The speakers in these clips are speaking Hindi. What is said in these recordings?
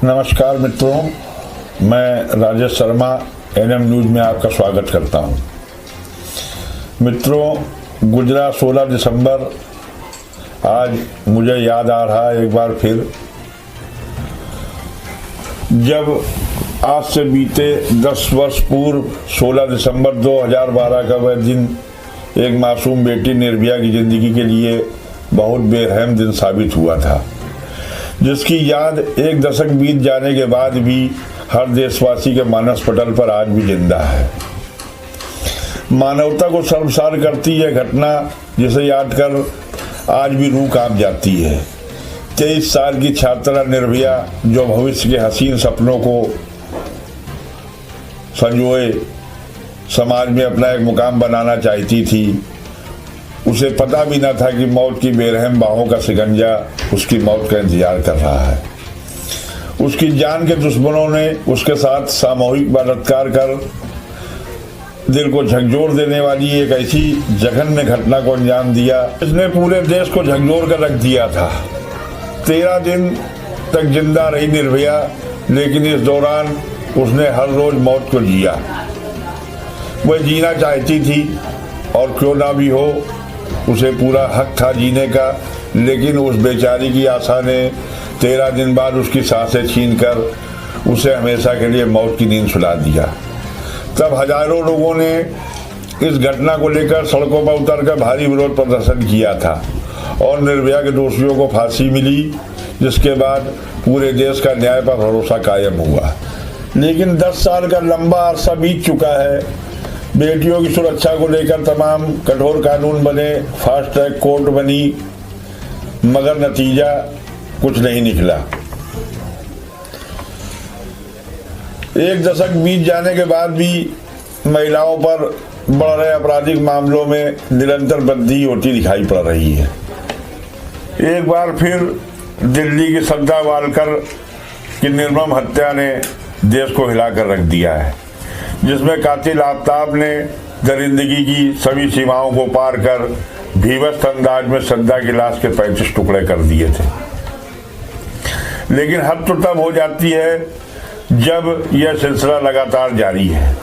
नमस्कार मित्रों, मैं राजेश शर्मा एनएम न्यूज़ में आपका स्वागत करता हूं। मित्रों, गुजरा 16 दिसंबर आज मुझे याद आ रहा है एक बार फिर, जब आज से बीते 10 वर्ष पूर्व 16 दिसंबर 2012 का वह दिन एक मासूम बेटी निर्भया की ज़िंदगी के लिए बहुत बेरहम दिन साबित हुआ था, जिसकी याद एक दशक बीत जाने के बाद भी हर देशवासी के मानस पटल पर आज भी जिंदा है। मानवता को शर्मसार करती है घटना, जिसे याद कर आज भी रूह कांप जाती है। 23 साल की छात्रा निर्भया, जो भविष्य के हसीन सपनों को संजोए समाज में अपना एक मुकाम बनाना चाहती थी, उसे पता भी न था कि मौत की बेरहम बाहों का शिकंजा उसकी मौत का इंतजार कर रहा है। उसकी जान के दुश्मनों ने उसके साथ सामूहिक बलात्कार कर दिल को झकझोर देने वाली एक ऐसी जघन्य घटना को अंजाम दिया, इसने पूरे देश को झकझोर कर रख दिया था। 13 दिन तक जिंदा रही निर्भया, लेकिन इस दौरान उसने हर रोज मौत को जिया। वह जीना चाहती थी और क्यों ना भी हो, उसे पूरा हक था जीने का, लेकिन उस बेचारी की आशा ने 13 दिन बाद उसकी सांसें छीनकर उसे हमेशा के लिए मौत की नींद सुला दिया। तब हजारों लोगों ने इस घटना को लेकर सड़कों पर उतरकर भारी विरोध प्रदर्शन किया था और निर्भया के दोषियों को फांसी मिली, जिसके बाद पूरे देश का न्याय पर भरोसा कायम हुआ। लेकिन 10 साल का लंबा अरसा बीत चुका है। बेटियों की सुरक्षा को लेकर तमाम कठोर कानून बने, फास्ट ट्रैक कोर्ट बनी, मगर नतीजा कुछ नहीं निकला। एक दशक बीत जाने के बाद भी महिलाओं पर बढ़ रहे आपराधिक मामलों में निरंतर वृद्धि होती दिखाई पड़ रही है। एक बार फिर दिल्ली की श्रद्धा वालकर की निर्मम हत्या ने देश को हिलाकर रख दिया है, जिसमें कातिल आफ्ताब ने दरिंदगी की सभी सीमाओं को पार कर भीभत्स अंदाज में श्रद्धा की लाश के 35 टुकड़े कर दिए थे। लेकिन हद तो तब हो जाती है जब यह सिलसिला लगातार जारी है।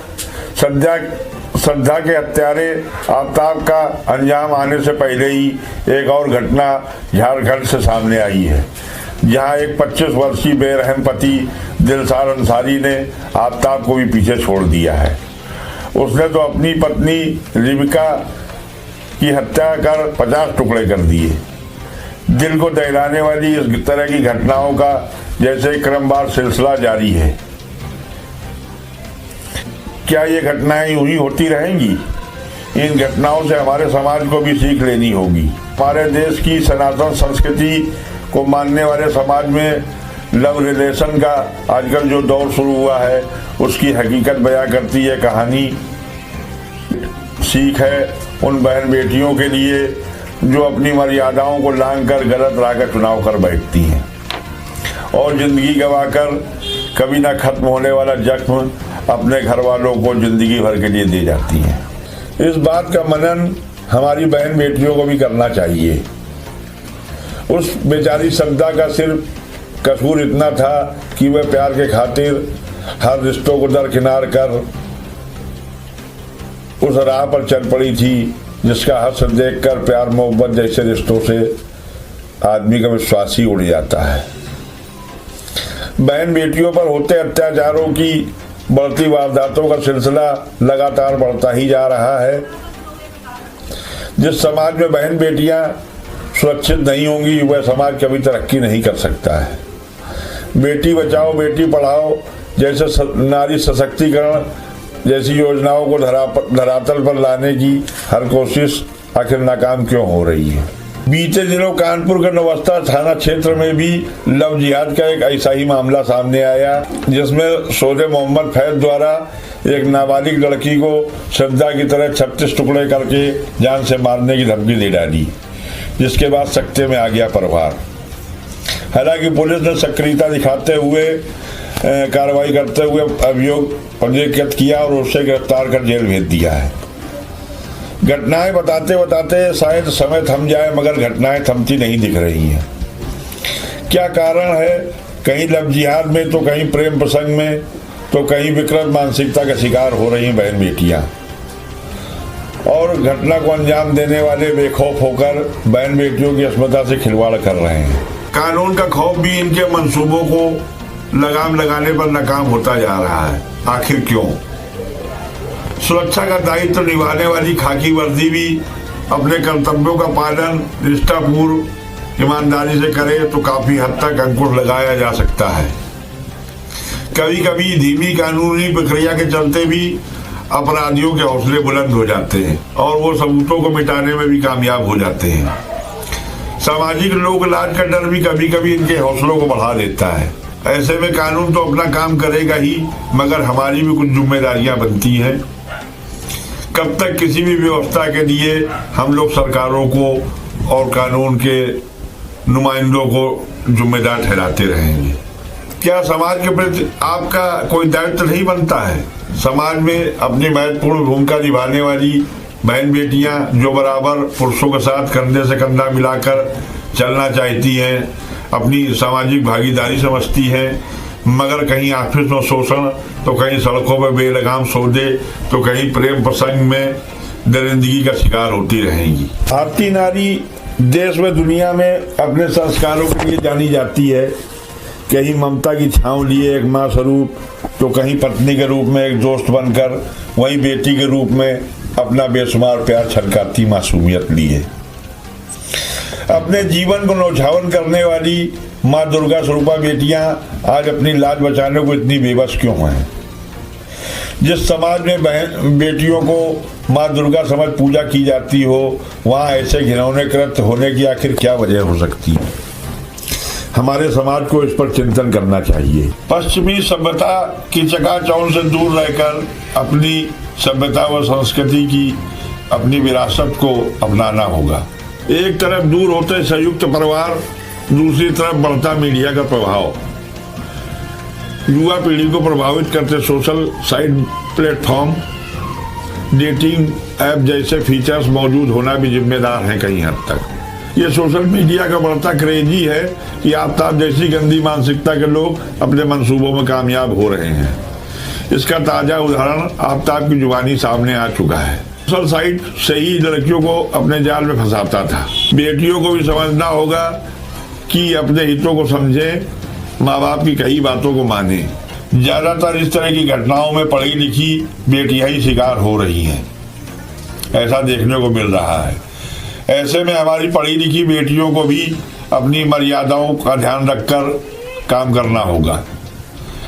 श्रद्धा के हत्यारे आफ्ताब का अंजाम आने से पहले ही एक और घटना झारखंड से सामने आई है, जहां एक 25 वर्षीय बेरहम पति दिलसार अंसारी ने आफ्ताब को भी पीछे छोड़ दिया है। उसने तो अपनी पत्नी रिबिका की हत्या कर 50 टुकड़े कर दिए। दिल को दहलाने वाली इस तरह की घटनाओं का जैसे क्रमवार सिलसिला जारी है। क्या ये घटनाएं यूं ही होती रहेंगी? इन घटनाओं से हमारे समाज को भी सीख लेनी होगी। हमारे देश की सनातन संस्कृति को मानने वाले समाज में लव रिलेशन का आजकल जो दौर शुरू हुआ है, उसकी हकीकत बयां करती है कहानी। सीख है उन बहन बेटियों के लिए जो अपनी मर्यादाओं को लांघकर गलत राह का चुनाव कर बैठती हैं और जिंदगी गंवाकर कभी ना खत्म होने वाला जख्म अपने घर वालों को जिंदगी भर के लिए दे जाती हैं। इस बात का मनन हमारी बहन बेटियों को भी करना चाहिए। उस बेचारी श्रद्धा का सिर्फ कसूर इतना था कि वह प्यार के खातिर हर रिश्तों को दरकिनार कर उस राह पर चल पड़ी थी, जिसका हश्र देखकर प्यार मोहब्बत जैसे रिश्तों से आदमी का विश्वास ही उड़ जाता है। बहन बेटियों पर होते अत्याचारों की बढ़ती वारदातों का सिलसिला लगातार बढ़ता ही जा रहा है। जिस समाज में बहन बेटियां सुरक्षित नहीं होंगी, वह समाज कभी तरक्की नहीं कर सकता है। बेटी बचाओ बेटी पढ़ाओ जैसे नारी सशक्तिकरण जैसी योजनाओं को धरातल पर लाने की हर कोशिश आखिर नाकाम क्यों हो रही है? बीते दिनों कानपुर के नवस्ता थाना क्षेत्र में भी लव जिहाद का एक ऐसा ही मामला सामने आया, जिसमें सौदे मोहम्मद फैज द्वारा एक नाबालिग लड़की को श्रद्धा की तरह 36 टुकड़े करके जान से मारने की धमकी दे डाली, जिसके बाद सख्ते में आ गया परिवार। हालांकि पुलिस ने सक्रियता दिखाते हुए कार्रवाई करते हुए अभियोग पंजीकृत किया और उसे गिरफ्तार कर जेल भेज दिया है। घटनाएं बताते बताते शायद समय थम जाए, मगर घटनाएं थमती नहीं दिख रही हैं। क्या कारण है कहीं लव जिहाद में, तो कहीं प्रेम प्रसंग में, तो कहीं विकृत मानसिकता का शिकार हो रही हैं बहन बेटियां, और घटना को अंजाम देने वाले बेखौफ होकर बहन बेटियों की अस्मिता से खिलवाड़ कर रहे हैं। कानून का खौफ भी इनके मंसूबों को लगाम लगाने पर नाकाम होता जा रहा है। आखिर क्यों? सुरक्षा का दायित्व निभाने वाली खाकी वर्दी भी अपने कर्तव्यों का पालन निष्ठापूर्व ईमानदारी से करे तो काफी हद तक अंकुश लगाया जा सकता है। कभी कभी धीमी कानूनी प्रक्रिया के चलते भी अपराधियों के हौसले बुलंद हो जाते हैं और वो सबूतों को मिटाने में भी कामयाब हो जाते हैं। सामाजिक लोक लाज का डर भी कभी कभी इनके हौसलों को बढ़ा देता है। ऐसे में कानून तो अपना काम करेगा ही, मगर हमारी भी कुछ जिम्मेदारियां बनती हैं। कब तक किसी भी व्यवस्था के लिए हम लोग सरकारों को और कानून के नुमाइंदों को जिम्मेदार ठहराते रहेंगे? क्या समाज के प्रति आपका कोई दायित्व नहीं बनता है? समाज में अपनी महत्वपूर्ण भूमिका निभाने वाली बहन बेटियां जो बराबर पुरुषों के साथ कंधे से कंधा मिलाकर चलना चाहती हैं, अपनी सामाजिक भागीदारी समझती हैं, मगर कहीं ऑफिस में शोषण, तो कहीं सड़कों पर बेलगाम सौदे, तो कहीं प्रेम प्रसंग में दरिंदगी का शिकार होती रहेंगी। भारतीय नारी देश व दुनिया में अपने संस्कारों के लिए जानी जाती है। कहीं ममता की छांव लिए एक माँ स्वरूप, तो कहीं पत्नी के रूप में एक दोस्त बनकर, वहीं बेटी के रूप में अपना बेशुमार प्यार छलकाती मासूमियत लिए। अपने जीवन को नौछावन करने वाली माँ दुर्गा स्वरूपा बेटियां आज अपनी लाज बचाने को इतनी बेबस क्यों हैं? जिस समाज में बहन बेटियों को माँ दुर्गा समझ पूजा की जाती हो, वहाँ ऐसे घिनौने कृत्य होने की आखिर क्या वजह हो सकती है? हमारे समाज को इस पर चिंतन करना चाहिए। पश्चिमी सभ्यता की चकाचौंध से दूर रहकर अपनी सभ्यता व संस्कृति की अपनी विरासत को अपनाना होगा। एक तरफ दूर होते संयुक्त परिवार, दूसरी तरफ बढ़ता मीडिया का प्रभाव, युवा पीढ़ी को प्रभावित करते social site platform, dating app जैसे फीचर्स मौजूद होना भी जिम्मेदार है कहीं हद तक। ये सोशल मीडिया का बढ़ता क्रेज ही है कि आफ्ताब जैसी गंदी मानसिकता के लोग अपने मंसूबों में कामयाब हो रहे हैं। इसका ताजा उदाहरण आफ्ताब की जुबानी सामने आ चुका है। सोशल साइट से ही लड़कियों को अपने जाल में फंसाता था। बेटियों को भी समझना होगा कि अपने हितों को समझे, माँ बाप की कई बातों को माने। ज्यादातर इस तरह की घटनाओं में पढ़ी लिखी बेटियां ही शिकार हो रही हैं, ऐसा देखने को मिल रहा है। ऐसे में हमारी पढ़ी लिखी बेटियों को भी अपनी मर्यादाओं का ध्यान रखकर काम करना होगा।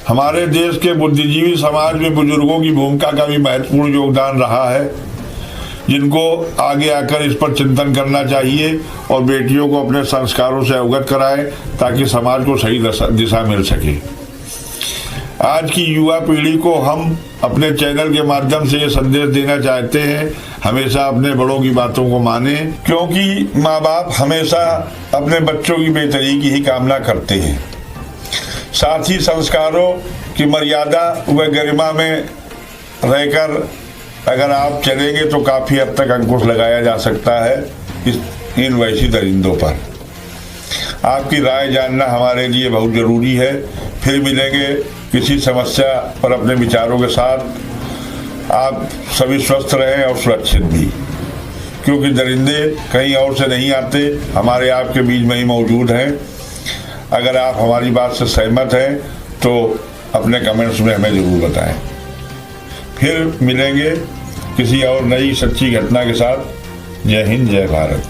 हमारे देश के बुद्धिजीवी समाज में बुजुर्गों की भूमिका का भी महत्वपूर्ण योगदान रहा है, जिनको आगे आकर इस पर चिंतन करना चाहिए और बेटियों को अपने संस्कारों से अवगत कराएं ताकि समाज को सही दिशा मिल सके। आज की युवा पीढ़ी को हम अपने चैनल के माध्यम से ये संदेश देना चाहते हैं, हमेशा अपने बड़ों की बातों को माने, क्योंकि माँ बाप हमेशा अपने बच्चों की बेहतरी की ही कामना करते हैं। साथ ही संस्कारों की मर्यादा व गरिमा में रहकर अगर आप चलेंगे तो काफी हद तक अंकुश लगाया जा सकता है इन वैसी दरिंदों पर। आपकी राय जानना हमारे लिए बहुत जरूरी है। फिर मिलेंगे किसी समस्या पर अपने विचारों के साथ। आप सभी स्वस्थ रहें और सुरक्षित भी, क्योंकि दरिंदे कहीं और से नहीं आते, हमारे आपके बीच में ही मौजूद हैं। अगर आप हमारी बात से सहमत हैं तो अपने कमेंट्स में हमें जरूर बताएं। फिर मिलेंगे किसी और नई सच्ची घटना के साथ। जय हिंद, जय भारत।